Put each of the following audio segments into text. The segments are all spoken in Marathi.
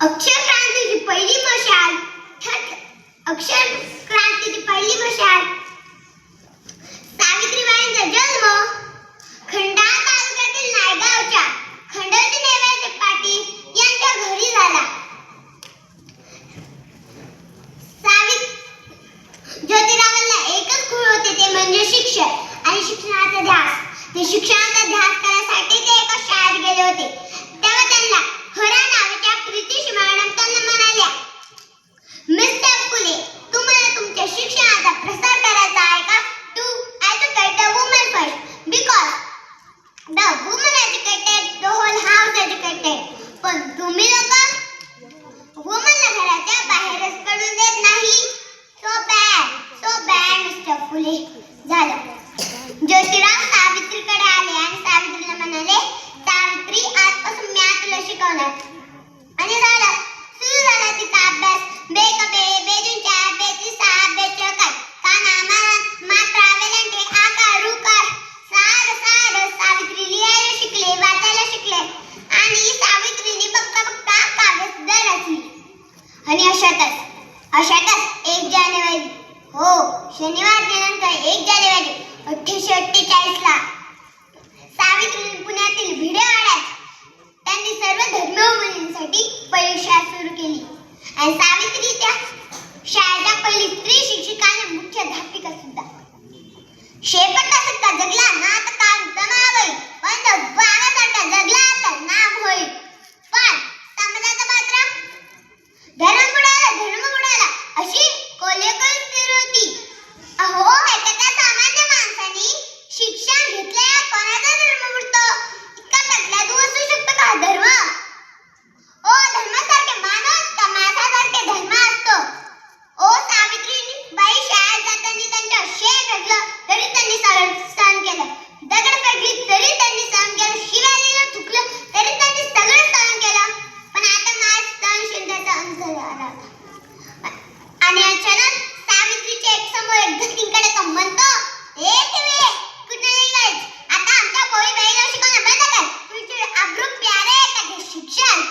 अक्षर क्रांतीची पहिली मशाल अक्षर क्रांतीची पहिली मशाल सावित्रीबाईंचा जन्म खंडाळा तालुक्यातील नायगावच्या खंडोजी नेवळते पाटील यांच्या घरी झाला. ज्योतिरावांना एकच खूण होते, ते म्हणजे शिक्षण आणि शिक्षणाचा ध्यास. ते शिक्षणाचा ध्यास करण्यासाठी ते एका शाळेत गेले होते. तेव्हा त्यांना हरा नावाच्या प्रीतीश मॅडम त्यांना म्हणाल्या, मिस्टर फुले, तुम्हाला तुमच्या शिक्षणाचा प्रसार करायचा आहे का? To educate the woman first because the woman educated the whole house educated. पण तुम्ही लोक वुमनला घराच्या बाहेरच पडू देत नाही. सो बॅड मिस्टर फुले. झालं. ज्योतिराव सावित्रीकडे आले आणि सावित्रीला म्हणाले, सावित्री, आजपासून मी तुला शिकवणार. आणि झालं. सुरू झाला तिचा अभ्यास. बेकबे, बेजुंच्या, बेचिसा, बेचकर, काना, मात्रा, वेलांटे, आकार, उकार, सार सावित्री लिहायला शिकले, वाचायला शिकले आणि सावित्रीने बघता काव्य सुद्धा रचली. आणि अशातच 1 जानेवारी, हो, शनिवार दिनांक 1 जानेवारी 1848 ला सावित्रीने पुण्यातील भिडेवाड्यात त्यांनी सर्व धर्मीय मुलींसाठी पहिली शाळा सुरू केली. आणि सावित्री त्या शाळेच्या पहिली स्त्री शिक्षिका आणि मुख्याध्यापिका सुद्धा. शेपटचा सत्ता जगला ना तर काम जमावई, पण वाघासारखा जगला तर नाम होईल. पण समाजाचं पात्र धर्म बुडाला अशी कोल्हेकर स्थिर होती. अहो, एखाद्या सामान्य माणसाने शिक्षण घेतल्यावर कोणाचा धर्म बुडतो? इतका तकलादू असू शकतो का धर्म? ओ, धर्मासारखे माणूस का माणसासारखे धर्म असतो? ओ, सावित्रीबाई शाळेत जाताना त्यांच्या शेण घातलं तरी त्यांनी सहन केलं. दगड फेकली तरी त्यांनी सहन केलं. शिव्या दिल्या, थुकलं तरी त्यांनी सगळं सहन केलं. पण आता माझ्या सहनशीलतेचा अंत आला. आणि अचानक सावित्रीच्या एक धक्कीकडे तो म्हणतो, ए ठेवे, कुठे निघायच? आता आमच्या पोळीबाईला शिकवणं बंद कर. तुझे अब्रू प्यारे का ते शिक्षण?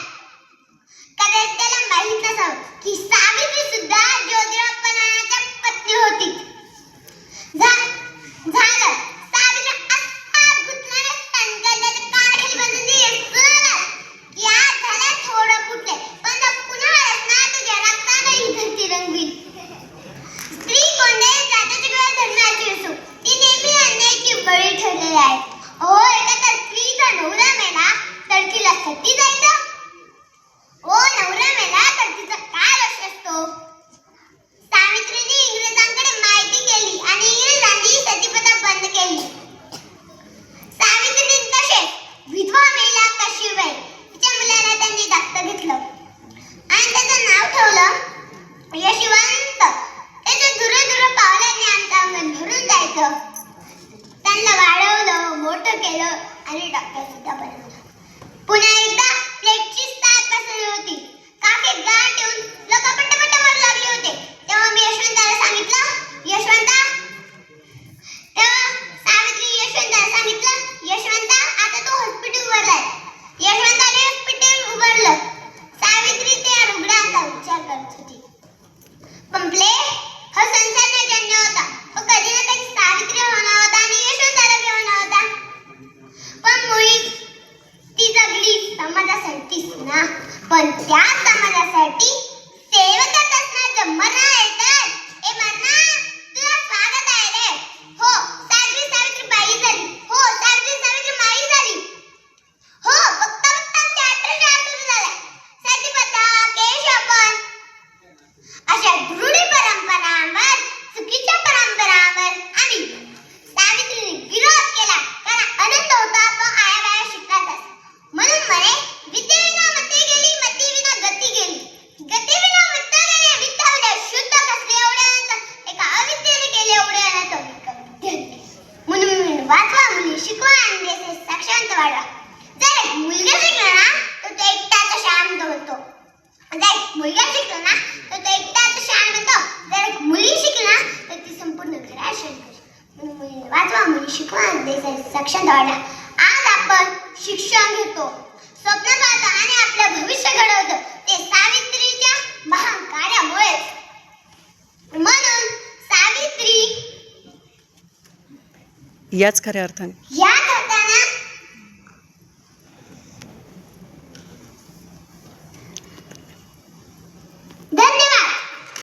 कदाचित त्याला माहित नसावं की सावित्री सुद्धा ज्योतिराव फुलेंच्या पत्नी होती. झालं. सावित्री असा गुंतल्याने संकल्पाच्या कानाखाली बांधून दिली. सुनाला की आज झालं थोडं फुटले, पण पुन्हा रचना तुझ्या रक्ताने ही धरती रंगवील. स्त्री कोणत्याही जातीची किंवा धर्माची असो, ती नेहमी अन्यायाची बळी ठरलेली आहे. अहो, एखाद्या स्त्रीचा नवरा मेला तर तिला सती जायचं? ओ, नवरा मेला तर तिचा काय दोष असतो? सावित्रीने इंग्रजांकडे माहिती केली आणि इंग्रजांनी सतीप्रथा बंद केली. सावित्रीने तसेच विधवा मेला काशीबाई, तिच्या मुलाला त्यांनी दत्तक घेतलं आणि त्याचं नाव ठेवलं यशवंत. त्याच्या दूर पावलांनी आमचं अंगण भरून जायचं. त्यांना वाढवलं, मोठं केलं आणि डॉक्टर सुद्धा बनवलं. पुन्हा एकदा प्लेटची साथ पसरली होती. काके गाठ ठेवून लोक पट्टपट्ट मरू लागले होते. तेव्हा मी यशवंताला सांगितलं, यशवंता, आता तो हॉस्पिटल उभारलाय. यशवंताने हॉस्पिटल उभारलं. सावित्री त्या रुग्णाचा उपचार करत होती. पंपले, हा संसार जन्य होता. कधी ना कधी सावित्री होणार होता आणि यशवंताला घेऊन होता. पण मुळीच ती जगली समाजासाठीच ना. पण त्या समाजासाठी सेवा करत असणार मरणार आहे तर ए मरणा, तुला स्वागत आहे रे. हो, सावित्री बाई झाली. हो, सावित्री माई झाली. हो, बघता आमच्या 18 सुरू झाल्या. सतीप्रथा, केशवपण अशा रूढी परंपरांवर, चुकीच्या परंपरांवर आणि सावित्रीने विरोध केला. कारण अनंत होता तो आया शिकला. म्हणून म्हणे, विद्येविना मती गेली, मतीविना गती गेली. गतीविना मत्ता गेली, विद्याविना शुद्ध कसले एवढे अनंत. एका अविद्येने केले एवढे अनंत. म्हणून वाचवा मुली, शिकवा आणि देश साक्षांत वाढवा. जर एक मुलगा शिकला ना तर तो एकटाच शांत होतो. जर एक मुलगा शिकला ना तर तो एकटाच शांत होतो. जर एक मुली शिकला तर ती संपूर्ण घरात शांत होते. म्हणून मुलींना वाचवा, मुली शिकवा आणि देश साक्षांत वाढवा. आज आपण शिक्षण घेतो, स्वप्न पाहतो आणि आपलं भविष्य घडवतो. ते सावित्रीच्या महान कार्यामुळेच. म्हणून सावित्री याच खऱ्या अर्थाने